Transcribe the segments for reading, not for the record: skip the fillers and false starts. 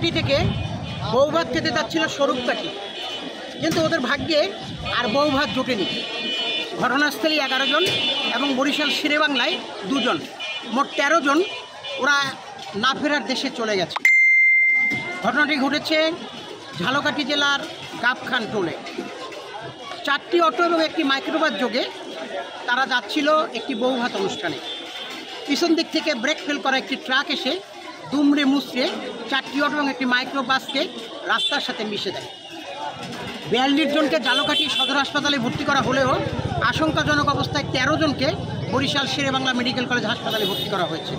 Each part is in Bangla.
ঝালকাঠি থেকে বউভাত খেতে যাচ্ছিল স্বরূপকাঠি, কিন্তু ওদের ভাগ্যে আর বউভাত জোটেনি। ঘটনাস্থলে 11 জন এবং বরিশাল শেরেবাংলায় 2 জন, মোট 13 জন ওরা না ফেরার দেশে চলে গেছে। ঘটনাটি ঘটেছে ঝালকাঠি জেলার গাবখান টোলে। 4টি অটো এবং একটি মাইক্রোবাস যোগে তারা যাচ্ছিল একটি বউভাত অনুষ্ঠানে। পিছন দিক থেকে ব্রেক ফেল করা একটি ট্রাক এসে দুমড়ে মুচড়ে 4টি অটো এবং একটি মাইক্রোবাসকে রাস্তার সাথে মিশে দেয়। 42 জনকে ঝালকাঠি সদর হাসপাতালে ভর্তি করা হলেও আশঙ্কাজনক অবস্থায় 13 জনকে বরিশাল শেরেবাংলা মেডিকেল কলেজ হাসপাতালে ভর্তি করা হয়েছে।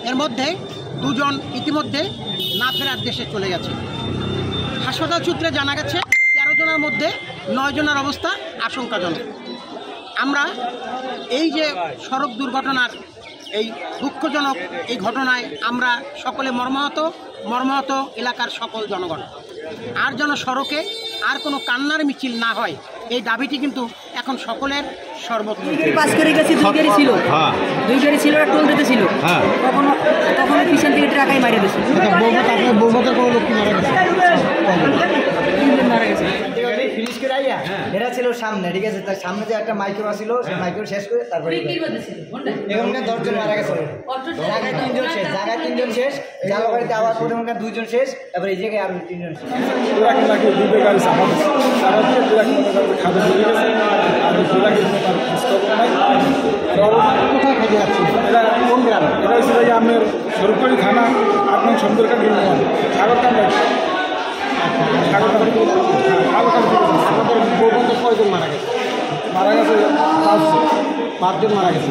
এর মধ্যে 2 জন ইতিমধ্যে না ফেরার দেশে চলে গেছে। হাসপাতাল সূত্রে জানা গেছে 13 জনের মধ্যে 9 জনের অবস্থা আশঙ্কাজনক। আমরা এই যে সড়ক দুর্ঘটনার এই দুঃখজনক এই ঘটনায় আমরা সকলে মর্মাহত এলাকার সকল জনগণ। আর যেন সড়কে আর কোনো কান্নার মিছিল না হয়, এই দাবিটি কিন্তু এখন সকলের সর্বত্র। পাস করে গেছি, 2 গাড়ি ছিল, 2 গাড়ি ছিল, টোল দিতে ছিল, তখন পিছন থেকে ট্রাকাই মারিয়ে দিয়েছে। বউভাতের কোনো লোক মারা গেছে, মারা গেছে। এরা ছিল সামনে, ঠিক আছে, তার সামনে যে একটা মাইক্রো ছিল, সেই মাইক্রো শেষ করে তারপরে এখানে 10 জন মারা গেছে। জায়গায় 3 জন শেষ, ঝালকাঠিতে আবার পরে 2 জন শেষ, তারপরে এই জায়গায় আরো 3 জন শেষ। আপনার সরকারি থানা আপনার সুন্দরকার কয়জন মারা গেছে? 5 জন মারা গেছে।